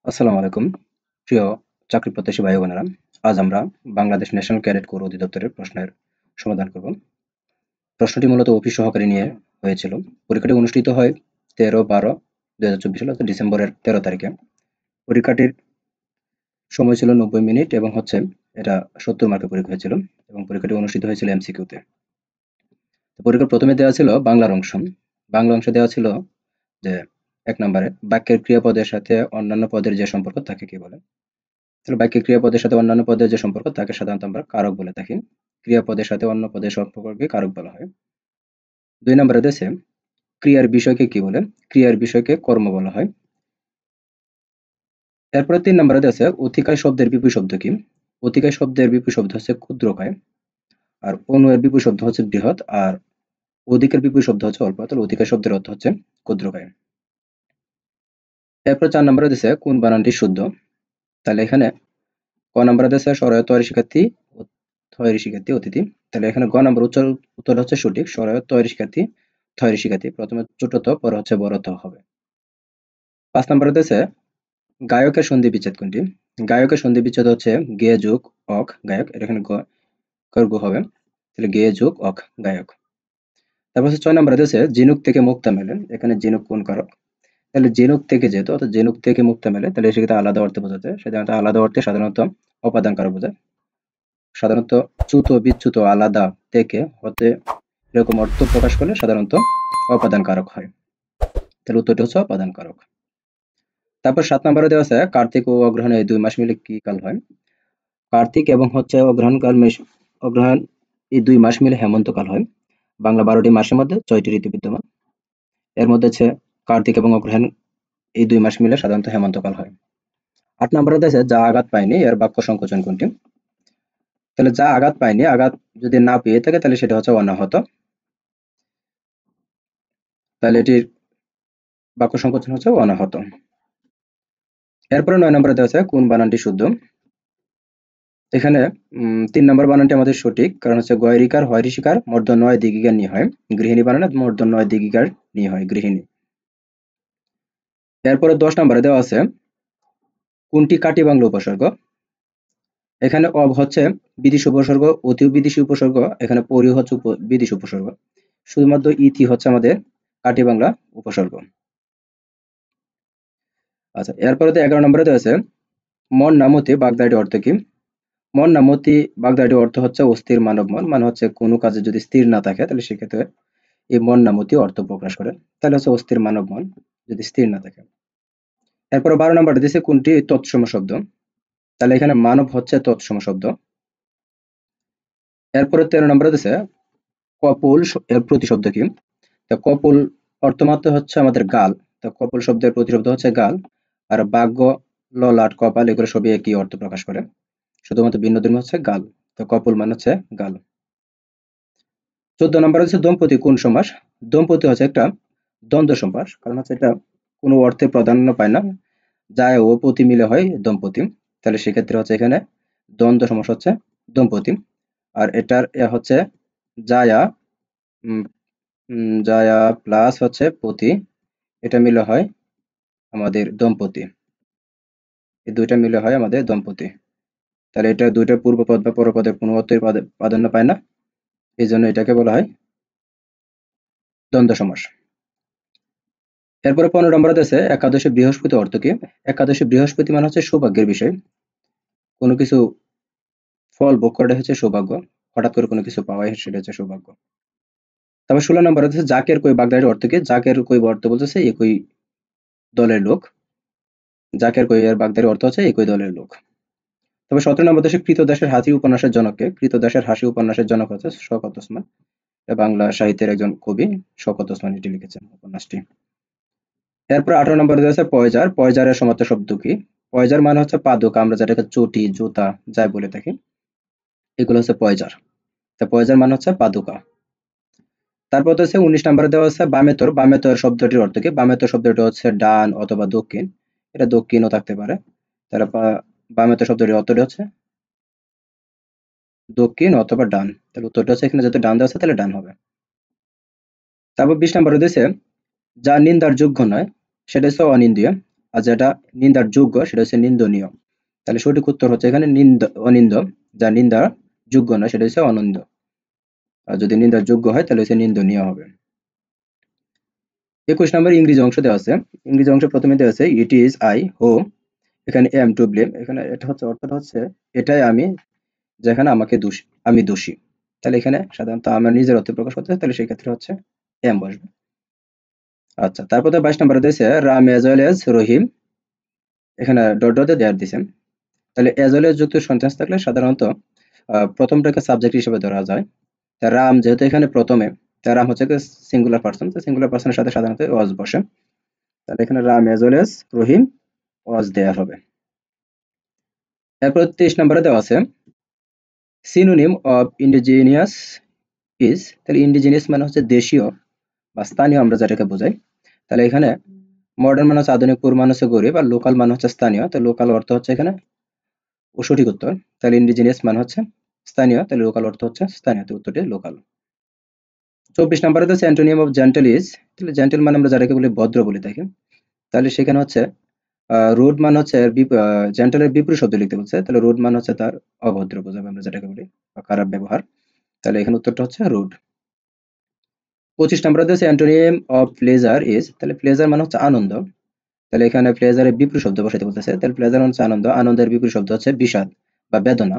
আসসালামু আলাইকুম প্রিয় চাকরি প্রত্যাশী ভাই বোনেরা। আজ আমরা বাংলাদেশ ন্যাশনাল ক্যাডেট কোর অধিদপ্তরের প্রশ্নের সমাধান করব। প্রশ্নটি মূলত অফিস সহকারী নিয়ে হয়েছিল। পরীক্ষাটি অনুষ্ঠিত হয় 13-12-2024 সালে অর্থাৎ ডিসেম্বরের 13 তারিখে। পরীক্ষাটির সময় ছিল 90 মিনিট এবং এটা 70 মার্কের পরীক্ষা হয়েছিল এবং পরীক্ষাটি অনুষ্ঠিত হয়েছিল এমসিকিউতে। পরীক্ষার প্রথমে দেওয়া ছিল বাংলার অংশ। বাংলা অংশে দেওয়া ছিল যে 1 নম্বরে বাক্যের ক্রিয়াপদের সাথে অন্যান্য পদের যে সম্পর্ক তাকে কি বলে? তাহলে বাক্যে ক্রিয়াপদের সাথে অন্যান্য পদের যে সম্পর্ক তাকে সাধারণত আমরা কারক বলে থাকি। ক্রিয়াপদের সাথে অন্য পদের সম্পর্ককে কারক বলা হয়। 2 নম্বরে দেশে ক্রিয়ার বিষয়কে কি বলে? ক্রিয়ার বিষয়কে কর্ম বলা হয়। এরপরে 3 নম্বরে দেশে অতিকায় শব্দের বিপরীত শব্দ কি? অতিকায় শব্দের বিপরীত শব্দ হচ্ছে ক্ষুদ্রকায়, আর অনু এর বিপরীত শব্দ হচ্ছে বৃহৎ, আর অধিকের বিপরীত শব্দ হচ্ছে অল্প। তাহলে অতিকায় শব্দের অর্থ হচ্ছে ক্ষুদ্রকায়। এরপর 4 নম্বরে দেশে কোন বানানটি শুদ্ধ? তাহলে এখানে ক নম্বরে দেশে সরয়ত শিক্ষার্থী, থয়ের শিক্ষার্থী, অতিথি। তাহলে এখানে গ নম্বর উত্তর হচ্ছে সঠিক। সরয়ত তয়ের শিক্ষার্থী, থয়ের শিক্ষার্থী। প্রথমে ছোট ত, পরে হচ্ছে বড় ত হবে। 5 নম্বরে দেশে গায়কের সন্ধি বিচ্ছেদ কোনটি? গায়কের সন্ধি বিচ্ছেদ হচ্ছে গে যোগ অক গায়ক। এটা এখানে গ হবে। তাহলে গে যোগ অক গায়ক। তারপর হচ্ছে 6 নম্বরে দেশে ঝিনুক থেকে মুক্তা মেলে। এখানে ঝিনুক কোন কারক? তাহলে ঝিনুক থেকে যেহেতু, অর্থাৎ ঝিনুক থেকে মুক্তা মেলে, তাহলে সেক্ষেত্রে আলাদা অর্থে বোঝাতে, সাধারণত আলাদা অর্থে সাধারণত অপাদান কারক বোঝায়। সাধারণত চ্যুত, বিচ্যুত, আলাদা, থেকে, হতে এরকম অর্থ প্রকাশ করলে সাধারণত অপাদান কারক হয়। তাহলে উত্তরটি হচ্ছে অপাদান কারক। তারপর 7 নম্বরে দেওয়া আছে কার্তিক ও অগ্রহায়ণ এই 2 মাস মিলে কি কাল হয়? কার্তিক এবং অগ্রহায়ণ এই 2 মাস মিলে হেমন্তকাল হয়। বাংলা 12টি মাসের মধ্যে 6টি ঋতু বিদ্যমান। এর মধ্যে হচ্ছে কার্তিক এবং অগ্রহায়ণ এই 2 মাস মিলে সাধারণত হেমন্তকাল হয়। 8 নম্বরে দেওয়া আছে যা আঘাত পায়নি এর বাক্য সংকোচন কোনটি? তাহলে যা আঘাত পায়নি, আঘাত যদি না পেয়ে থাকে তাহলে সেটা হচ্ছে অনাহত। তাহলে এটির বাক্য সংকোচন হচ্ছে অনাহত। এরপরে 9 নম্বরে দেওয়া আছে কোন বানানটি শুদ্ধ? এখানে 3 নম্বর বানানটি আমাদের সঠিক, কারণ হচ্ছে গয়রিকার হয় ঋষিকার মূর্ধন্য নয় দীর্ঘিকার নিয়ে হয়। গৃহিণী বানানে মূর্ধন্য নয় দীর্ঘিকার নিয়ে হয় গৃহিণী। এরপরে 10 নম্বরে দেওয়া আছে কোনটি কাটি বাংলা উপসর্গ? এখানে অব হচ্ছে বিদেশি উপসর্গ, অতিও বিদেশি উপসর্গ, এখানে পরি হচ্ছে বিদেশি উপসর্গ। শুধুমাত্র ইতি হচ্ছে আমাদের কাটি বাংলা উপসর্গ। আচ্ছা, এরপরে 11 নম্বরে দেওয়া আছে মন নামতি বাগদাটির অর্থ কি? মন নামতি বাগদাটির অর্থ হচ্ছে অস্থির মানব মন, মানে হচ্ছে কোনো কাজে যদি স্থির না থাকে তাহলে সেক্ষেত্রে এই মন নামতি অর্থ প্রকাশ করে। তাহলে হচ্ছে অস্থির মানব মন যদি স্থির না থাকে। এরপরে 12 নম্বরে দিয়েছে কোনটি তৎসম শব্দ? তাহলে এখানে মানব হচ্ছে তৎসম শব্দ। এরপরে 13 নম্বরে দিয়েছে কপোল এর প্রতিশব্দ কি? তা কপোল অর্থমাত্র হচ্ছে আমাদের গাল। তা কপোল শব্দের প্রতিশব্দ হচ্ছে গাল। আর বাগ্য, ললাট, কপাল এগুলো সবই একই অর্থ প্রকাশ করে, শুধুমাত্র ভিন্ন ধর্মী হচ্ছে গাল। তো কপোল মানে হচ্ছে গাল। 14 নম্বর হচ্ছে দম্পতি কোন সমাস? দম্পতি হচ্ছে একটা দ্বন্দ্ব সমাস, কারণ হচ্ছে এটা কোনো অর্থে প্রাধান্য পায় না, যায় ও পতি মিলে হয় দম্পতি। তাহলে সেক্ষেত্রে হচ্ছে এখানে দ্বন্দ্ব সমাস হচ্ছে দম্পতি। আর এটার হচ্ছে জায়া, জায়া প্লাস হচ্ছে পতি, এটা মিলে হয় আমাদের দম্পতি। এই দুইটা মিলে হয় আমাদের দম্পতি। তাহলে এটা দুইটা পূর্বপদ বা পরপদের কোনো অর্থের প্রাধান্য পায় না, এই জন্য এটাকে বলা হয় দ্বন্দ্ব সমাস। এরপরে 15 নম্বরে আছে একাদশী বৃহস্পতি অর্থ কি? একাদশী বৃহস্পতি মানে হচ্ছে সৌভাগ্যের বিষয়। কোনো কিছু ফল ভোগ করাটা হচ্ছে সৌভাগ্য, হঠাৎ করে কোনো কিছু পাওয়া সেটা হচ্ছে সৌভাগ্য। তারপর 16 নম্বরে আছে জাকের কই বাগদাটির অর্থ কি? জাকের কই অর্থ বলতেছে একই দলের লোক। জাকের কই এর বাগদাটির অর্থ হচ্ছে একই দলের লোক। তবে 17 নম্বর দেশে কৃতদাসের হাসি উপন্যাসের জনককে? কৃতদাসের হাসি উপন্যাসের জনক হচ্ছে শওকত ওসমান। বাংলা সাহিত্যের একজন কবি, শওকত ওসমান এটি লিখেছেন উপন্যাসটি। এরপর 18 নম্বরে দেওয়া আছে পয়জার। পয়জারের সমার্থক শব্দ কি? পয়জার মানে হচ্ছে পাদুকা, আমরা যেটাকে চটি, জুতা যাই বলে থাকি, এগুলো হচ্ছে পয়জার। তা পয়জার মানে হচ্ছে পাদুকা। তারপর হচ্ছে 19 নম্বরে দেওয়া আছে বামেতর। বামেতর শব্দটির অর্থ কি? বামেতর শব্দটি হচ্ছে ডান অথবা দক্ষিণ, এটা দক্ষিণও থাকতে পারে। তাহলে বামেতর শব্দটির অর্থটি হচ্ছে দক্ষিণ অথবা ডান। তাহলে উত্তরটা হচ্ছে এখানে যেহেতু ডান দেওয়া আছে তাহলে ডান হবে। তারপর 20 নম্বরে দিয়েছে যা নিন্দার যোগ্য নয় সেটা হচ্ছে অনিন্দীয়। আর যেটা নিন্দার যোগ্য সেটা হচ্ছে নিন্দনীয়। তাহলে সঠিক উত্তর হচ্ছে এখানে অনিন্দ, যা নিন্দার যোগ্য না সেটা হচ্ছে অনন্দ, আর যদি নিন্দার যোগ্য হয় তাহলে হচ্ছে নিন্দনীয় হবে। 21 নম্বর ইংরেজি অংশ দেওয়া আছে। ইংরেজি অংশ প্রথমে দেওয়া আছে ইট ইজ আই হোম, এখানে এম টু ব্লেম, এখানে এটা হচ্ছে অর্থটা হচ্ছে এটাই আমি, যেখানে আমাকে দোষী, আমি দোষী। তাহলে এখানে সাধারণত আমার নিজের অর্থ প্রকাশ করতে হয়, তাহলে সেই ক্ষেত্রে হচ্ছে এম বসবে। আচ্ছা, তারপরে 22 নম্বরে দিয়েছে রাম এজ ওয়েল এজ রহিম, এখানে ডট ডট দেয়ার দিয়েছেন। তাহলে এজ ওয়েল এজ যুক্ত সেন্টেন্স থাকলে সাধারণত প্রথমটাকে সাবজেক্ট হিসেবে ধরা যায়। তা রাম যেহেতু এখানে প্রথমে, তা রাম হচ্ছে সিঙ্গুলার পার্সন, তো সিঙ্গুলার পার্সনের সাথে সাধারণত ওয়াজ বসে। তাহলে এখানে রাম এজ ওয়েল এজ রহিম ওয়াজ দেয়া হবে। এরপর 23 নম্বরে দেওয়া আছে সিনোনিম অফ ইন্ডিজিনিয়াস ইজ, তাহলে ইন্ডিজিনিয়াস মানে হচ্ছে দেশীয় বা স্থানীয়, আমরা যেটাকে বোঝাই। তাহলে এখানে মডার্ন মানে হচ্ছে আধুনিক, পুর মানে হচ্ছে গরিব, আর লোকাল মানে হচ্ছে স্থানীয়। তো লোকাল অর্থ হচ্ছে এখানে ও সঠিক উত্তর। তাহলে ইন্ডিজিনিয়াস মানে হচ্ছে স্থানীয়, তাহলে লোকাল অর্থ হচ্ছে স্থানীয়, তো উত্তরটি লোকাল। 24 নম্বরে হচ্ছে অ্যান্টোনিয়াম অফ জেন্টল ইজ, তাহলে জেন্টল মানে আমরা যাটাকে বলি ভদ্র বলে থাকি। তাহলে সেখানে হচ্ছে রুড মানে হচ্ছে জেন্টলের বিপরীত শব্দ লিখতে বলছে, তাহলে রুড মানে হচ্ছে তার অভদ্র বোঝাবে, আমরা যেটাকে বলি বা খারাপ ব্যবহার। তাহলে এখানে উত্তরটা হচ্ছে রুড। 25 নম্বরে হচ্ছে অ্যান্টোনিয়াম অফ প্লেজার ইজ, তাহলে প্লেজার মানে হচ্ছে আনন্দ। তাহলে এখানে প্লেজারের বিপরীত শব্দ বসাতে বলতেছে, তাহলে প্লেজার হচ্ছে আনন্দ, আনন্দের বিপরীত শব্দ হচ্ছে বিষাদ বা বেদনা।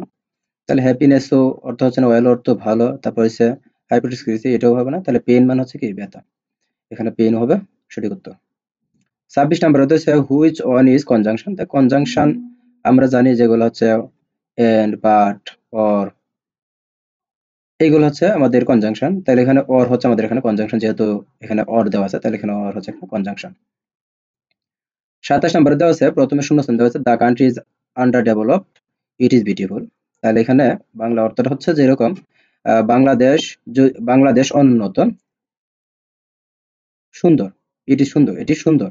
তাহলে হ্যাপিনেসও অর্থ হচ্ছে না, ওয়েল অর্থ ভালো, তারপর হচ্ছে হাইপোথিসিস এটাও হবে না, তাহলে পেইন মানে হচ্ছে কি ব্যথা, এখানে পেইন হবে সঠিক উত্তর। 26 নম্বর হচ্ছে হুইচ ওয়ান ইজ কনজাংশন, তা কনজাংশন আমরা জানি যেগুলো হচ্ছে এন্ড, বাট, অর, এইগুলো হচ্ছে আমাদের কনজাংশন। তাহলে এখানে অর হচ্ছে আমাদের এখানে কনজাংশন, যেহেতু এখানে অর দেওয়া আছে, তাহলে এখানে অর হচ্ছে কনজাংশন। 27 নম্বরে দেওয়া আছে প্রথমে শূন্যস্থান দেওয়া আছে the country is under developed, it is beautiful. তাহলে এখানে বাংলা অর্থটা হচ্ছে যেরকম বাংলাদেশ, বাংলাদেশ অনুন্নত, সুন্দর, ইট ইজ সুন্দর, এটি সুন্দর।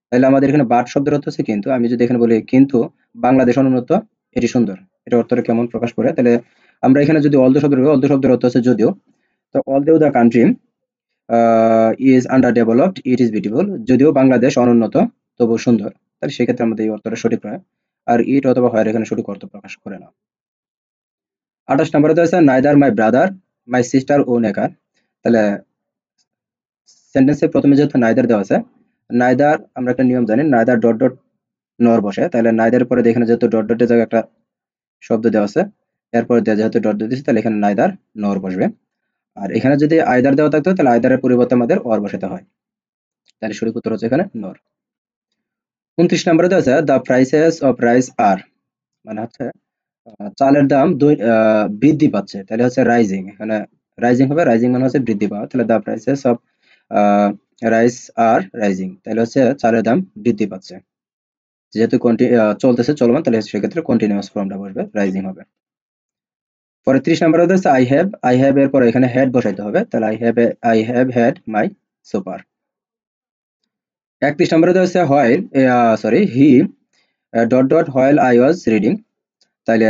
তাহলে আমাদের এখানে বাট শব্দের অর্থ হচ্ছে কিন্তু, আমি যদি এখানে বলি কিন্তু বাংলাদেশ অনুন্নত, এটি সুন্দর, এটা অর্থটা কেমন প্রকাশ করে? তাহলে আমরা এখানে যদি অলদো শব্দ, অলদো শব্দের অর্থ হচ্ছে যদিও, তো although the country is under developed it is beautiful, যদিও বাংলাদেশ অনুন্নত তবু সুন্দর। তাহলে সেক্ষেত্রে আমাদের এই অর্থটা সঠিক হয়, আর ইট অথবা হয় এখানে সঠিক অর্থ প্রকাশ করে না। 28 নম্বরে দেওয়া আছে neither my brother my sister ও নেকার। তাহলে সেন্টেন্সের প্রথমে যেহেতু নাইদার দেওয়া আছে, নাইদার আমরা একটা নিয়ম জানি, নাইদার ডট ডট নর বসে, তাহলে নাইদার পরে এখানে যেহেতু ডট ডটের জায়গায় একটা শব্দ দেওয়া আছে, এরপরে যেহেতু ডট ডট দিয়েছে, তাহলে এখানে নাইদার নর বসবে। আর এখানে যদি আইদার দেওয়া থাকতো তাহলে আইদারের পরিবর্তে আমাদের অর বসাতে হয়, তাহলে সঠিক উত্তর হচ্ছে এখানে নর। 29 নম্বরে দেওয়া আছে দ্য প্রাইসেস অফ রাইস আর, মানে হচ্ছে চালের দাম বৃদ্ধি পাচ্ছে, তাহলে হচ্ছে রাইজিং, এখানে রাইজিং হবে, রাইজিং মানে হচ্ছে বৃদ্ধি পাওয়া, তাহলে the prices of rice are rising, তাহলে হচ্ছে চালের দাম বৃদ্ধি পাচ্ছে, যেহেতু চলতেছে, চলমান, তাহলে সেক্ষেত্রে কন্টিনিউয়াস ফর্মটা বসবে, রাইজিং হবে। পরে 30 নম্বরে হচ্ছে আই হ্যাভ এর পরে এখানে হেড বসাইতে হবে, তাহলে I have had my super. 31 নম্বরে হচ্ছে while, sorry he dot dot while I was reading, তাহলে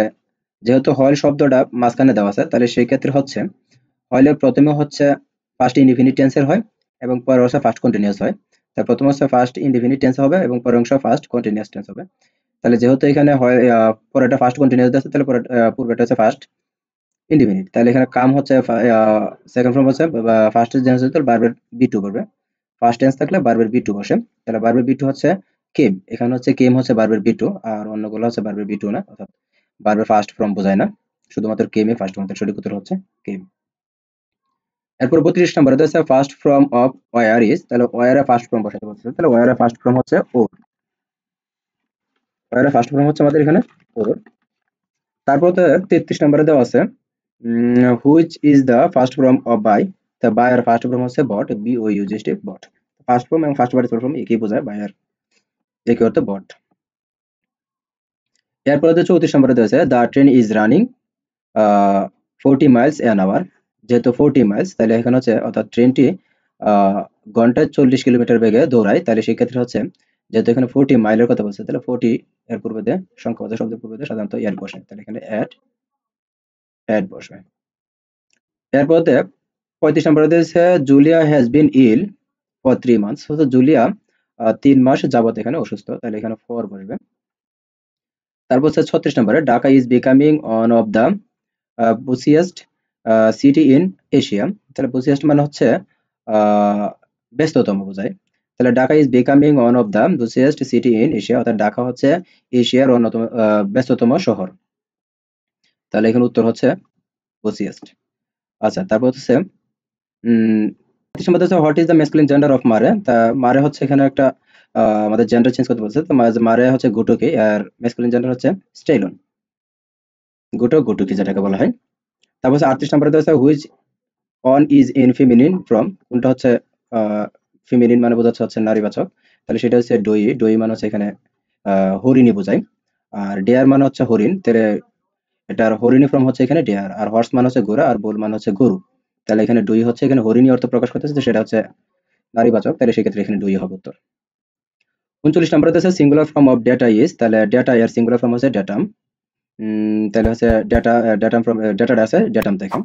যেহেতু হোয়াইল শব্দটা মাঝখানে দেওয়া আছে, তাহলে সেই ক্ষেত্রে হচ্ছে হোয়াইলের প্রথমে হচ্ছে ফার্স্ট ইনডিফিনিট টেন্সের হয় এবং পরের অংশ ফার্স্ট কন্টিনিউয়াস হয়। তার প্রথম হচ্ছে ফার্স্ট ইনডিফিনিট টেন্স হবে এবং পরের অংশ ফার্স্ট কন্টিনিউয়াস টেন্স হবে। তাহলে যেহেতু এখানে হয় পরেরটা ফার্স্ট কন্টিনিউয়াস আছে, তাহলে পূর্বেটা হচ্ছে ফার্স্ট ইনডিফিনিট, তাহলে এখানে কাম হচ্ছে সেকেন্ড ফর্ম হচ্ছে ফার্স্ট টেন্স হচ্ছে ভার্বের বি টু করবে, ফার্স্ট টেন্স থাকলে ভার্বের বি টু বসে, তাহলে ভার্বের বি টু হচ্ছে কেম, এখানে হচ্ছে কেম হচ্ছে ভার্বের বি টু, আর অন্যগুলো হচ্ছে ভার্বের বি টু না, অর্থাৎ ভার্বের ফার্স্ট ফর্ম বোঝায় না, শুধুমাত্র কেমে ফার্স্ট ফর্ম, সঠিক উত্তর হচ্ছে কেম। এরপর 32 নম্বরে হচ্ছে first form of wore is, তাহলে ওয়ার ফার্স্ট ফর্ম বসাতে বলছে, তাহলে ওয়ার ফার্স্ট ফর্ম হচ্ছে ও, ওয়ার ফার্স্ট ফর্ম হচ্ছে আমাদের এখানে ও। তারপর 33 নম্বরে দেওয়া আছে which is the first form of buy, তা বাই এর ফার্স্ট ফর্ম হচ্ছে bought, B O U G H T, bought. First form এবং ফার্স্ট পার্টিসিপল ফর্ম একই বোঝায়, বাই এর একই অর্থ বট। এরপর 34 নম্বরে দেওয়া আছে the train is running 40 miles an hour, যেহেতু 40 মাইলস, তাহলে এখানে হচ্ছে অর্থাৎ ট্রেনটি ঘন্টায় 40 কিলোমিটার বেগে দৌড়ায়, তাহলে সেই ক্ষেত্রে হচ্ছে যেহেতু এখানে 40 মাইলের কথা বলছে, তাহলে 40 এর পূর্বে দিয়ে সংখ্যাবাচক শব্দের পূর্বে দিয়ে সাধারণত এড বসে, তাহলে এখানে এড বসবে। এরপর 35 নম্বরে দিয়েছে Julia has been ill for 3 months, Julia 3 মাস যাবত এখানে অসুস্থ, তাহলে এখানে ফর বসবে। তারপর হচ্ছে 36 নম্বরে, Dhaka is becoming one of the busiest city in Asia. তাহলে বুসিয়েস্ট মানে হচ্ছে আহ, ব্যস্ততম বোঝায়। তাহলে Dhaka is becoming one of the busiest city in Asia, অর্থাৎ ঢাকা হচ্ছে এশিয়ার অন্যতম ব্যস্ততম শহর। তাহলে এখানে উত্তর হচ্ছে বুসিয়েস্ট। আচ্ছা, তারপর হচ্ছে উম 35 নম্বর হচ্ছে what is the masculine gender of মারে। তা মারে হচ্ছে এখানে একটা আমাদের জেন্ডার চেঞ্জ করতে বলছে, তো মারে হচ্ছে গুটুকি, আর মেসকুলিন জেন্ডার হচ্ছে স্টেলন, গুটুকি যেটাকে বলা হয়। তারপর হচ্ছে 38 নম্বরে হচ্ছে which on is in feminine from, কোনটা হচ্ছে ফিমিনিন মানে বোঝাচ্ছে হচ্ছে নারীবাচক, তাহলে সেটা হচ্ছে ডই, ডই মানে হচ্ছে এখানে হরিণী বোঝায়। আর ডেয়ার মানে হচ্ছে হরিণ, তাহলে এটার হরিণী ফর্ম হচ্ছে এখানে ডেয়ার। আর হর্স মানে হচ্ছে ঘোড়া, আর বুল মানে হচ্ছে গরু। তাহলে এখানে ডুই হচ্ছে এখানে হরিণী অর্থ প্রকাশ করতেছে, তো সেটা হচ্ছে নারীবাচক, তাহলে সেক্ষেত্রে এখানে ডুই হবে উত্তর। 39 নম্বরে হচ্ছে singular form of data is, তাহলে ডেটা এর সিঙ্গুলার ফর্ম হচ্ছে ডেটাম। তাহলে হচ্ছে ডেটাম ফ্রম ডেটাটা আছে ডেটাম থেকে।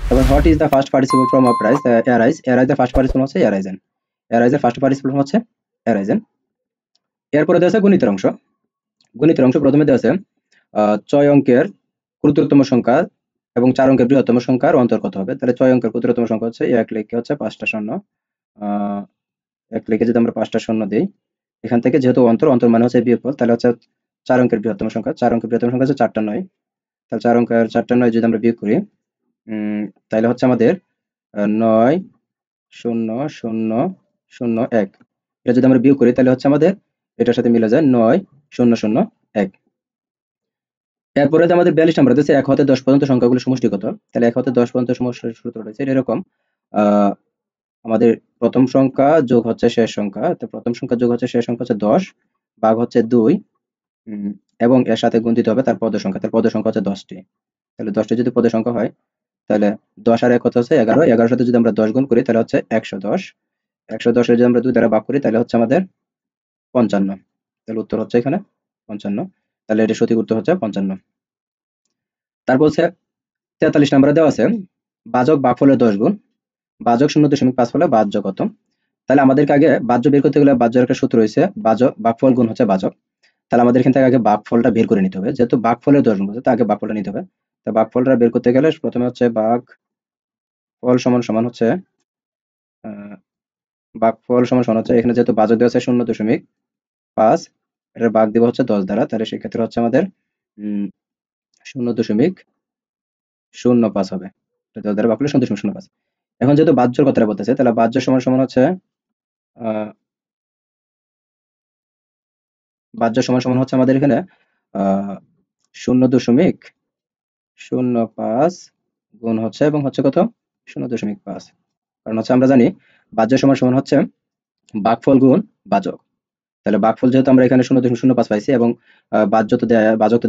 তারপর what is the first participle form of rise, arise, arise এর ফার্স্ট পার্টিসিপল হচ্ছে অ্যারাইজেন, অ্যারাইজ এর ফার্স্ট পার্টিসিপল হচ্ছে অ্যারাইজেন। এরপরে দেওয়া আছে গণিতের অংশ। গণিতের অংশ প্রথমে দেওয়া আছে 6 অঙ্কের ক্ষুদ্রতম সংখ্যা এবং 4 অঙ্কের বৃহত্তম সংখ্যার অন্তর কত হবে। তাহলে 6 অঙ্কের ক্ষুদ্রতম সংখ্যা হচ্ছে 1 লিখে হচ্ছে 5টা শূন্য, আহ 1 লিখে যদি আমরা 5টা শূন্য দিই, এখান থেকে যেহেতু অন্তর, অন্তর মানে হচ্ছে বিয়োগফল, তাহলে হচ্ছে 4 অঙ্কের বৃহত্তম সংখ্যা, 4 অঙ্কের বৃহত্তম সংখ্যা হচ্ছে 4টা 9। তাহলে 4 অঙ্কের 4টা 9 যদি আমরা বিয়োগ করি, তাহলে হচ্ছে আমাদের 9 0 0 0 1, এটা যদি আমরা বিয়োগ করি তাহলে হচ্ছে আমাদের এটার সাথে মিলে যায় 9 0 0 1। এরপরে যে আমাদের 42 নাম্বার আছে 1 হতে 10 পর্যন্ত সংখ্যাগুলোর সমষ্টি কত। তাহলে 1 হতে 10 পর্যন্ত সমষ্টির সূত্র রয়েছে এটা এরকম, আহ, আমাদের প্রথম সংখ্যা যোগ হচ্ছে শেষ সংখ্যা, তো প্রথম সংখ্যা যোগ হচ্ছে শেষ সংখ্যা হচ্ছে 10, ভাগ হচ্ছে 2, এবং এর সাথে গুণ দিতে হবে তার পদের সংখ্যা, তার পদের সংখ্যা হচ্ছে 10টি। তাহলে 10টি যদি পদের সংখ্যা হয়, তাহলে 10 আর 1 হচ্ছে 11, 11 সাথে যদি আমরা 10 গুণ করি তাহলে হচ্ছে 110, 110 এর যদি আমরা 2 দ্বারা ভাগ করি তাহলে হচ্ছে আমাদের 55। তাহলে উত্তর হচ্ছে এখানে 55, তাহলে এটা সঠিক উত্তর হচ্ছে 55। তারপর হচ্ছে 43 নম্বরে দেওয়া আছে ভাজক ভাগফলের 10 গুণ, ভাজক 0.5 হলে ভাজ্য কত। তাহলে আমাদেরকে আগে ভাজ্য বের করতে গেলে ভাজ্যের একটা সূত্র রয়েছে, ভাজক ভাগফল গুণ হচ্ছে ভাজক। তাহলে আমাদের এখান থেকে আগে ভাগফলটা বের করে নিতে হবে, যেহেতু ভাগফলের 10 গুণ বলছে তো আগে ভাগফলটা নিতে হবে। তো ভাগফলটা বের করতে গেলে প্রথমে হচ্ছে ভাগফল সমান সমান হচ্ছে আহ, ভাগফল সমান সমান হচ্ছে এখানে যেহেতু ভাজক দেওয়া আছে 0.5, এটার ভাগ দিব হচ্ছে 10 দ্বারা, তাহলে সেক্ষেত্রে হচ্ছে আমাদের 0.05 হবে। 10 দ্বারা ভাগ করলে 0.05। এখন যেহেতু ভাজ্যর কথাটা বলতেছে, তাহলে ভাজ্য সমান সমান হচ্ছে আহ ভাজ্য সমান সমান হচ্ছে আমাদের এখানে আহ 0.05 গুণ হচ্ছে এবং হচ্ছে কত 0.5, কারণ হচ্ছে আমরা জানি ভাজ্য সমান সমান হচ্ছে ভাগফল গুণ ভাজক। তাহলে ভাগফল যেহেতু আমরা এখানে 0.05 পাইছি এবং ভাজক তো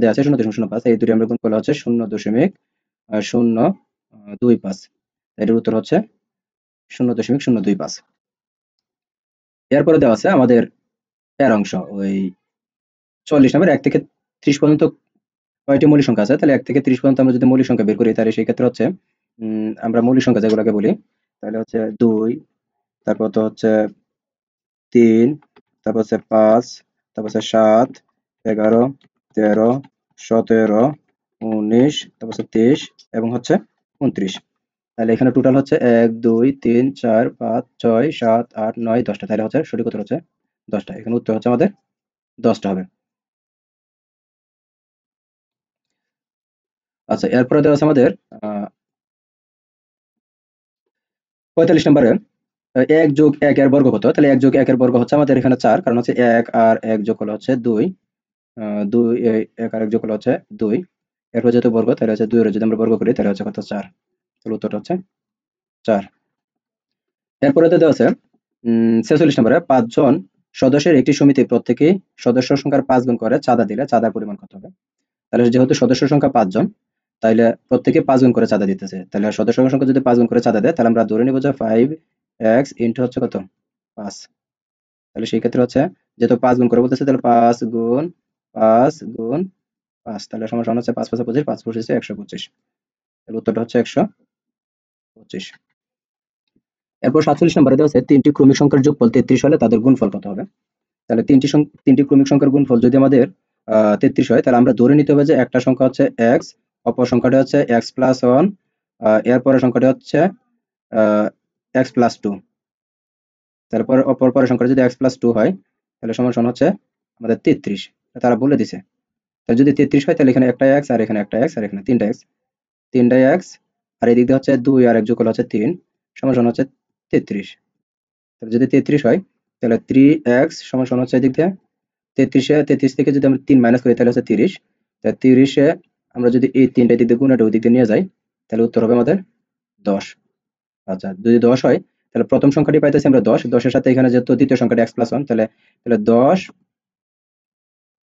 দেওয়া আছে 0.05, এই দুটি আমরা গুণ করলে হচ্ছে 0.025, এটার উত্তর হচ্ছে 0.025। এরপরে দেওয়া আছে আমাদের এর অংশ ওই 44 নম্বর 1 থেকে 30 পর্যন্ত কয়টি মৌলিক সংখ্যা আছে। তাহলে 1 থেকে 30 পর্যন্ত আমরা যদি মৌলিক সংখ্যা বের করি তাহলে সেই ক্ষেত্রে হচ্ছে আমরা মৌলিক সংখ্যা যেগুলোকে বলি, তাহলে হচ্ছে 2, তারপর তো হচ্ছে 3, তারপর হচ্ছে 5, তারপর হচ্ছে 7, 11, 13, 17, 19, তারপর হচ্ছে 23 এবং হচ্ছে 29। তাহলে এখানে টোটাল হচ্ছে 1 2 3 4 5 6 7 8 9 10টা, তাহলে হচ্ছে সঠিক উত্তর হচ্ছে 10টা। এখানে উত্তর হচ্ছে আমাদের 10টা হবে। আচ্ছা, এরপরে দেওয়া আছে আমাদের আহ 45 নম্বরে 1 যোগ 1 এর বর্গ কত। তাহলে 1 যোগ 1 এর বর্গ হচ্ছে আমাদের এখানে 4, কারণ হচ্ছে 1 আর 1 যোগ করলে হচ্ছে 2, 2 1 আর 1 যোগ করলে হচ্ছে 2, এরপর যেহেতু বর্গ তাহলে হচ্ছে 2 এর যদি আমরা বর্গ করি তাহলে হচ্ছে কত 4, তাহলে উত্তরটা হচ্ছে 4। এরপরে তো দেওয়া আছে 46 নম্বরে 5 জন সদস্যের একটি সমিতি প্রত্যেকেই সদস্য সংখ্যার 5 গুণ করে চাঁদা দিলে চাঁদার পরিমাণ কত হবে। তাহলে যেহেতু সদস্য সংখ্যা 5 জন, তাইলে প্রত্যেকে 5 গুণ করে চাঁদা দিতেছে, তাহলে সদস্য সংখ্যা যদি 5 গুণ করে চাঁদা দেয় তাহলে আমরা ধরে নিব যে 5x ইন্টু হচ্ছে কত 5। তাহলে সেই ক্ষেত্রে হচ্ছে যেহেতু 5 গুণ করে বলতেছে তাহলে 5 গুণ 5 গুণ 5, তাহলে সমান সমান হচ্ছে 5 5 25, 5 25 125, তাহলে উত্তরটা হচ্ছে 125। এরপর 47 নম্বরে দেওয়া আছে তিনটি ক্রমিক সংখ্যার যোগফল 33 হলে তাদের গুণফল কত হবে। তাহলে তিনটি ক্রমিক সংখ্যার গুণফল যদি আমাদের 33 হয়, তাহলে আমরা ধরে নিতে হবে যে একটা সংখ্যা হচ্ছে x, অপর সংখ্যাটা হচ্ছে x প্লাস 1, এরপরের সংখ্যাটা হচ্ছে x প্লাস 2। তারপর অপর পরের সংখ্যাটা যদি x প্লাস 2 হয়, তাহলে সমান সমান হচ্ছে আমাদের 33। তারা বলে দিছে। তাহলে যদি 33 হয়, তাহলে এখানে একটা x আর এখানে একটা x আর এখানে তিনটা x আর এদিক দিয়ে হচ্ছে 2 আর 1 যোগ করলে হচ্ছে 3 সমান সমান হচ্ছে 33। তাহলে যদি 33 হয়, তাহলে 3x সমান সমান হচ্ছে এদিক দিয়ে 33 থেকে যদি আমরা 3 মাইনাস করি তাহলে হচ্ছে 30। তাহলে 30-এ আমরা যদি এই 3টা এদিক দিয়ে গুণ এটা ওই দিক দিয়ে নিয়ে যাই, তাহলে উত্তর হবে আমাদের 10। আচ্ছা, যদি 10 হয়, তাহলে প্রথম সংখ্যাটি পাইতেছি আমরা 10, 10-এর সাথে এখানে যেহেতু দ্বিতীয় সংখ্যাটি x প্লাস 1, তাহলে 10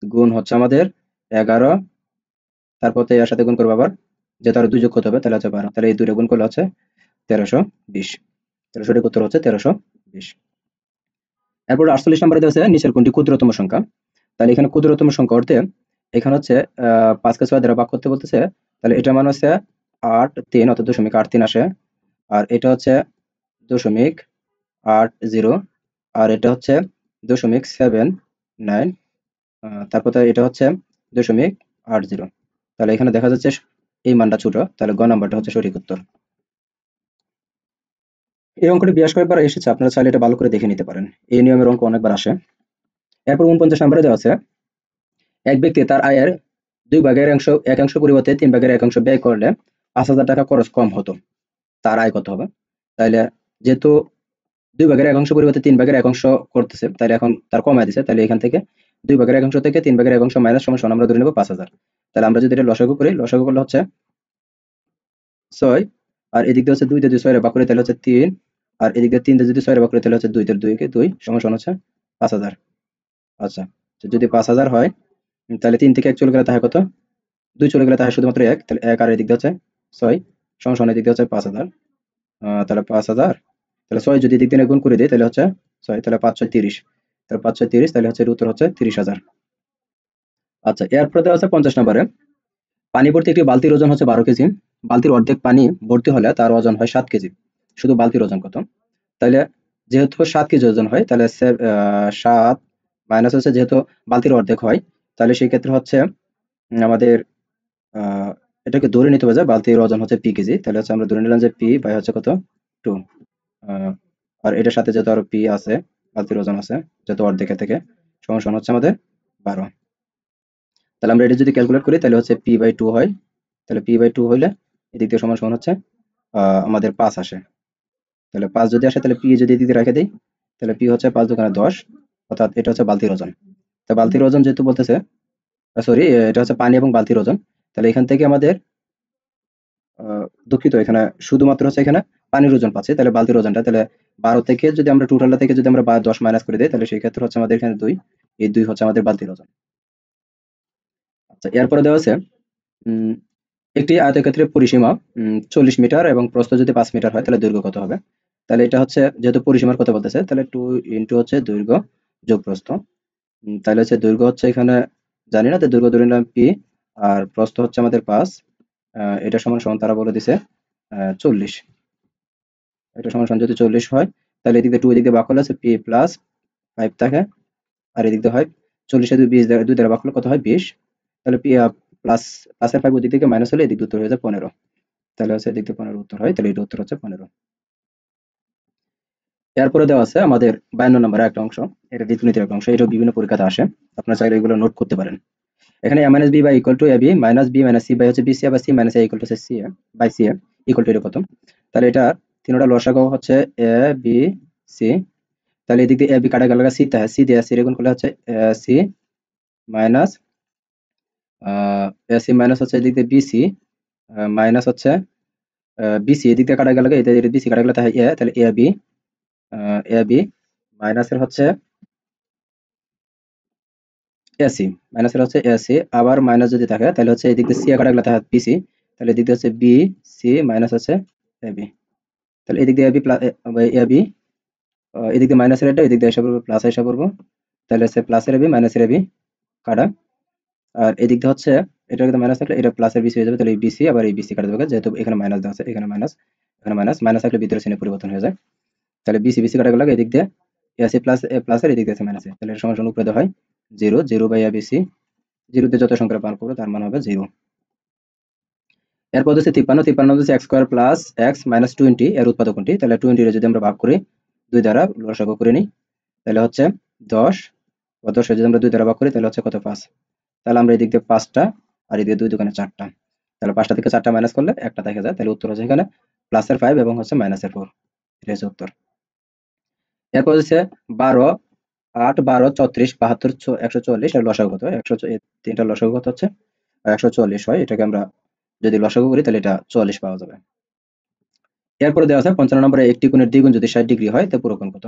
গুণ হচ্ছে আমাদের 11, তারপর তো এর সাথে গুণ করবো আবার, যেহেতু আরো 2 যোগ করতে হবে, তাহলে হচ্ছে 12। তাহলে এই দুইটা গুণ করলে হচ্ছে 1320। তাহলে সঠিক উত্তর হচ্ছে 1320। এরপর 48 নম্বরে দেওয়া আছে নিচের কোনটি ক্ষুদ্রতম সংখ্যা। তাহলে এখানে ক্ষুদ্রতম সংখ্যা অর্থে এখানে হচ্ছে 5 কে 6 দ্বারা ভাগ করতে বলতেছে। তাহলে এটা মান হচ্ছে 8.3 অর্থাৎ 0.83 আসে। আর এটা হচ্ছে 0.80, আর এটা হচ্ছে 0.79, তারপর এটা হচ্ছে 0.80। তাহলে এখানে দেখা যাচ্ছে এই মানটা ছোট, তাহলে গ নাম্বারটা হচ্ছে সঠিক উত্তর। এই অঙ্কটি বেশ কয়েকবার এসেছে, আপনারা চাইলে এটা ভালো করে দেখে নিতে পারেন। এই নিয়মের অঙ্ক অনেকবার আসে। এরপর 49 নম্বরে দেওয়া আছে এক ব্যক্তি তার আয়ের 2/1 পরিবর্তে 3/1 ব্যয় করলে 5,000 টাকা খরচ কম হতো, তার আয় কত হবে। তাইলে যেহেতু 2/1 পরিবর্তে 3/1 করতেছে, তাহলে এখন তার কমায় দিছে, তাহলে এখান থেকে 2/1 থেকে 3/1 মাইনাস সমান সমান আমরা ধরে নেব 5,000। তাহলে আমরা যদি এটা লসাগু করি, লসাগু করলে হচ্ছে 6, আর এদিক দিয়ে হচ্ছে 2 দিয়ে 6 রে ভাগ করি তাহলে হচ্ছে 3, আর এদিক দিয়ে 3 দিয়ে যদি 6 রে ভাগ করি তাহলে হচ্ছে 2 দিয়ে 2 কে 2 সমান সমান হচ্ছে 5,000। আচ্ছা, তো যদি 5,000 হয়, তাহলে 3 থেকে 1 চলে গেলে তাহলে কত, 2 চলে গেলে তাহলে শুধুমাত্র 1, তাহলে 1 আর এদিক দিয়ে হচ্ছে 6 সমান সমান এদিক দিয়ে হচ্ছে 5,000। তাহলে 5,000, তাহলে 6 যদি এদিক দিয়ে গুণ করে দিই তাহলে হচ্ছে 6, তাহলে 5 6 30, তাহলে 5 6 30, তাহলে হচ্ছে এর উত্তর হচ্ছে 30,000। আচ্ছা, এরপরে দেওয়া আছে 50 নম্বরে পানি ভর্তি একটি বালতির ওজন হচ্ছে 12 কেজি। বালতির অর্ধেক পানি ভর্তি হলে তার ওজন হয় 7 কেজি। শুধু বালতির ওজন কত। তাহলে যেহেতু 7 কেজি ওজন হয়, তাহলে 7 মাইনাস হচ্ছে যেহেতু বালতির অর্ধেক হয়, তাহলে সেই ক্ষেত্রে হচ্ছে আমাদের আহ, এটাকে ধরে নিতে হবে যে বালতির ওজন হচ্ছে পি কেজি। তাহলে হচ্ছে আমরা ধরে নিলাম যে পি বাই হচ্ছে কত 2, আর এটার সাথে যেহেতু আরো পি আছে, বালতির ওজন আছে যেহেতু অর্ধেকের থেকে, সমান সমান হচ্ছে আমাদের 12। তাহলে আমরা এটা যদি ক্যালকুলেট করি তাহলে হচ্ছে পি বাই 2 হয়। তাহলে পি বাই 2 হইলে এদিক দিয়ে সমান সমান হচ্ছে আমাদের 5 আসে। তাহলে 5 যদি আসে, তাহলে পি যদি এদিক দিয়ে রেখে দিই, তাহলে পি হচ্ছে 5 দোকানে 10, অর্থাৎ এটা হচ্ছে বালতির ওজন। তো বালতির ওজন যেহেতু বলতেছে, সরি, এটা হচ্ছে পানি এবং বালতির ওজন। তাহলে এখান থেকে আমাদের দুঃখিত, এখানে শুধুমাত্র হচ্ছে এখানে পানির ওজন পাচ্ছি, তাহলে বালতির ওজনটা তাহলে 12 থেকে যদি আমরা টোটালটা থেকে যদি আমরা 10 মাইনাস করে দিই, তাহলে সেই ক্ষেত্রে হচ্ছে আমাদের এখানে 2, এই 2 হচ্ছে আমাদের বালতির ওজন। আচ্ছা, এরপরে দেওয়া আছে উম, একটি আয়তক্ষেত্রের পরিসীমা 40 মিটার এবং প্রস্থ যদি 5 মিটার হয়, তাহলে দৈর্ঘ্য কত হবে। তাহলে এটা হচ্ছে যেহেতু পরিসীমার কথা বলতেছে, তাহলে 2 ইন্টু হচ্ছে দৈর্ঘ্য যোগ প্রস্থ। তাহলে হচ্ছে দৈর্ঘ্য হচ্ছে এখানে জানি না, তো দৈর্ঘ্য ধরে নিলাম পি, আর প্রস্থ হচ্ছে আমাদের 5, এটা সমান সমান তারা বলে দিছে 40। এটা সমান সমান যদি 40 হয়, তাহলে এদিক দিয়ে 2 এদিক দিয়ে ভাগ করলে আছে পি প্লাস 5 থাকে, আর এদিক দিয়ে হয় 40 এ 2 20 দ্বারা 2 দ্বারা ভাগ করলে কত হয় 20। তাহলে পি প্লাস প্লাসের 5 ওদিক থেকে মাইনাস হলে এদিক দিয়ে উত্তর হয়ে যায় 15। তাহলে হচ্ছে এদিক দিয়ে 15 উত্তর হয়, তাহলে এটা উত্তর হচ্ছে 15। এরপরে দেওয়া আছে আমাদের 52 নম্বরের একটা অংশ, এটা বীজগণিতের একটা অংশ, এটা বিভিন্ন পরীক্ষাতে আসে, আপনারা চাইলে এগুলো নোট করতে পারেন। এখানে a minus B by equal to ab minus B minus C by হচ্ছে বিসি, আবার C minus A equal to C A by C A equal to এটা কত। তাহলে এটা তিনটা লসাগু হচ্ছে এ বি সি। তাহলে এদিক দিয়ে এ বি কাটা গেল, সি তে সি দিয়ে সি রেগুন করলে হচ্ছে C minus A C minus হচ্ছে এদিক দিয়ে বিসি মাইনাস হচ্ছে বিসি এদিক দিয়ে কাটা গেল, এটা বিসি কাটা গেল, তাহলে এ, তাহলে এ বি মাইনাসের হচ্ছে এসি, মাইনাসের হচ্ছে এসি, আবার মাইনাস যদি থাকে তাহলে হচ্ছে এদিক দিয়ে সি কাটা গেলে থাকে বিসি, তাহলে এদিক দিয়ে হচ্ছে বি সি মাইনাস হচ্ছে এবি। তাহলে এদিক দিয়ে এবি প্লাস এবি, এদিক দিয়ে মাইনাসের এটা এদিক দিয়ে এসে পড়বো প্লাস এসে পড়বো, তাহলে হচ্ছে প্লাসের এবি মাইনাসের এবি কাটা, আর এদিক দিয়ে হচ্ছে এটা কিন্তু মাইনাস থাকলে এটা প্লাসের বিসি হয়ে যাবে, তাহলে এই বিসি আবার এই বিসি কাটা যাবে, যেহেতু এখানে মাইনাস দেওয়া আছে, এখানে মাইনাস, এখানে মাইনাস, মাইনাস থাকলে ভিতরে চিহ্ন পরিবর্তন হয়ে যায়। তাহলে বিসি বিসি কাটা গেল এদিক দিয়ে এসি প্লাস এ প্লাস এর এদিক দিয়ে আছে মাইনাস এ, তাহলে সমান সমান উপরে দেওয়া হয় 0 0 বাই এবিসি, 0 তে যত সংখ্যা বার করবো তার মান হবে 0। এরপর হচ্ছে 53, 53 হচ্ছে x square plus x minus 20 এর উৎপাদক কোনটি, তাহলে 20 এর যদি আমরা ভাগ করি 2 দ্বারা লসাগু করে নিই তাহলে হচ্ছে 10, ও 10 এর যদি আমরা 2 দ্বারা ভাগ করি তাহলে হচ্ছে কত 5, তাহলে আমরা এদিক দিয়ে 5টা আর এদিকে 2 দোকানে 4টা, তাহলে 5টা থেকে 4টা মাইনাস করলে একটা দেখা যায়, তাহলে উত্তর হচ্ছে এখানে প্লাসের 5 এবং হচ্ছে মাইনাসের 4, এটা হচ্ছে উত্তর। এরপর হচ্ছে 12, 8, 12, 34, 72, 144 এর লসাগু কত, 100 এই তিনটা লসাগু কত হচ্ছে 144 হয়, এটাকে আমরা যদি লসাগু করি তাহলে এটা 44 পাওয়া যাবে। এরপরে দেওয়া আছে 55 নম্বরে একটি কোণের দ্বিগুণ যদি 60 ডিগ্রি হয় তো পুরো কোণ কত,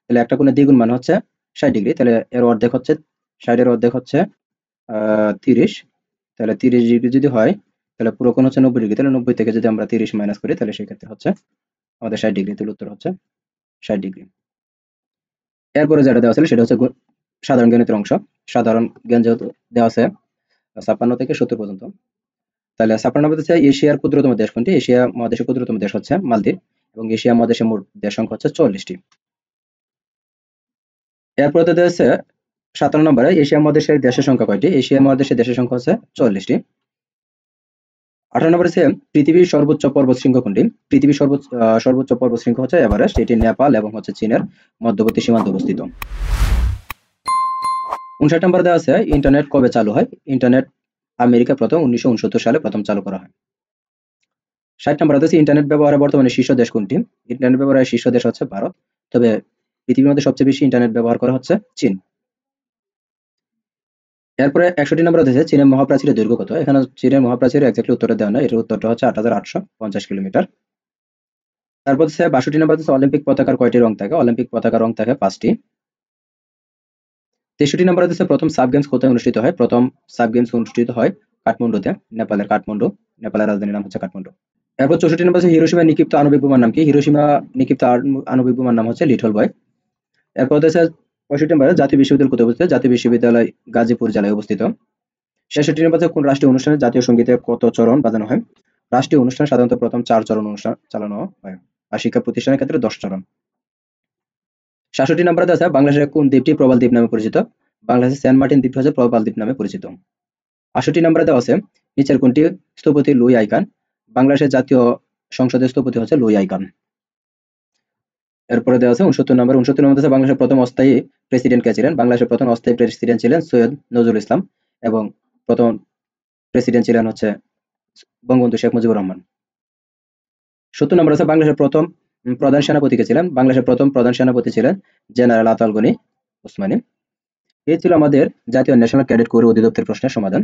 তাহলে একটা কোণের দ্বিগুণ মানে হচ্ছে 60 ডিগ্রি, তাহলে এর অর্ধেক হচ্ছে 60 এর অর্ধেক হচ্ছে 30, তাহলে 30 ডিগ্রি যদি হয় তাহলে পুরো কোণ হচ্ছে 90 ডিগ্রি, তাহলে 90 থেকে যদি আমরা 30 মাইনাস করি তাহলে সেই ক্ষেত্রে হচ্ছে আমাদের 60 ডিগ্রি, তাহলে উত্তর হচ্ছে 60 ডিগ্রি। এরপরে যেটা দেওয়া ছিল সেটা হচ্ছে সাধারণ গণিতের অংশ। সাধারণ জ্ঞান যেহেতু দেওয়া আছে 56 থেকে 70 পর্যন্ত, তাহলে 56 নম্বর হচ্ছে এশিয়ার ক্ষুদ্রতম দেশ কোনটি, এশিয়া মহাদেশের ক্ষুদ্রতম দেশ হচ্ছে মালদ্বীপ এবং এশিয়া মহাদেশের মোট দেশ সংখ্যা হচ্ছে 44টি। এরপরে দেওয়া হচ্ছে 57 নম্বরে এশিয়া মহাদেশের দেশের সংখ্যা কয়টি, এশিয়া মহাদেশের দেশের সংখ্যা হচ্ছে 44টি। 18 নম্বরে হচ্ছে পৃথিবীর সর্বোচ্চ পর্বত শৃঙ্গ কোনটি, পৃথিবীর সর্বোচ্চ পর্বত শৃঙ্গ হচ্ছে এভারেস্ট, এটি নেপাল এবং হচ্ছে চীনের মধ্যবর্তী সীমান্তে অবস্থিত। 59 নম্বরে দেওয়া আছে ইন্টারনেট কবে চালু হয়, ইন্টারনেট আমেরিকা প্রথম 1969 সালে প্রথম চালু করা হয়। 60 নম্বরে হচ্ছে ইন্টারনেট ব্যবহারে বর্তমানে শীর্ষ দেশ কোনটি, ইন্টারনেট ব্যবহারে শীর্ষ দেশ হচ্ছে ভারত, তবে পৃথিবীর মধ্যে সবচেয়ে বেশি ইন্টারনেট ব্যবহার করা হচ্ছে চীন। এরপরে 61 নম্বরে হচ্ছে চীনের মহাপ্রাচীরের দৈর্ঘ্য কত, এখানে চীনের মহাপ্রাচীরের এক্স্যাক্টলি উত্তরটা দেওয়া নাই, এটার উত্তরটা হচ্ছে 8850 কিলোমিটার। তারপর হচ্ছে 62 নম্বর হচ্ছে অলিম্পিক পতাকার কয়টি রং থাকে, অলিম্পিক পতাকার রং থাকে 5টি। 63 নম্বরে হচ্ছে প্রথম সাব গেমস কোথায় অনুষ্ঠিত হয়, প্রথম সাব গেমস অনুষ্ঠিত হয় কাঠমান্ডুতে, নেপালের কাঠমান্ডু, নেপালের রাজধানীর নাম হচ্ছে কাঠমান্ডু। এরপর 64 নম্বর হচ্ছে হিরোশিমা নিক্ষিপ্ত আণবিক বোমার নাম কি, হিরোশিমা নিক্ষিপ্ত আণবিক বোমার নাম হচ্ছে লিটল বয়। এরপর হচ্ছে 65 নম্বরে জাতীয় বিশ্ববিদ্যালয় কোথায় অবস্থিত, জাতীয় বিশ্ববিদ্যালয় গাজীপুর জেলায় অবস্থিত। 66 নম্বরে কোন রাষ্ট্রীয় অনুষ্ঠানে জাতীয় সঙ্গীতের কত চরণ বাজানো হয়, রাষ্ট্রীয় অনুষ্ঠানে সাধারণত প্রথম 4 চরণ অনুষ্ঠান চালানো হয় আর শিক্ষা প্রতিষ্ঠানের ক্ষেত্রে 10 চরণ। 67 নম্বরে আছে বাংলাদেশের কোন দ্বীপটি প্রবাল দ্বীপ নামে পরিচিত, বাংলাদেশের সেন্ট মার্টিন দ্বীপ হচ্ছে প্রবাল দ্বীপ নামে পরিচিত। 68 নম্বরে দেওয়া আছে নিচের কোনটি স্থপতি লুই আইকান, বাংলাদেশের জাতীয় সংসদের স্থপতি হচ্ছে লুই আইকান। এরপরে দেওয়া আছে 69 নম্বর, 69 নম্বর আছে বাংলাদেশের প্রথম অস্থায়ী প্রেসিডেন্ট কে ছিলেন, বাংলাদেশের প্রথম অস্থায়ী প্রেসিডেন্ট ছিলেন সৈয়দ নজরুল ইসলাম এবং প্রথম প্রেসিডেন্ট ছিলেন হচ্ছে বঙ্গবন্ধু শেখ মুজিবুর রহমান। 70 নম্বর আছে বাংলাদেশের প্রথম প্রধান সেনাপতি কে ছিলেন, বাংলাদেশের প্রথম প্রধান সেনাপতি ছিলেন জেনারেল আতাউল গনি ওসমানী। এই ছিল আমাদের জাতীয় ন্যাশনাল ক্যাডেট কোর অধিদপ্তরের প্রশ্নের সমাধান।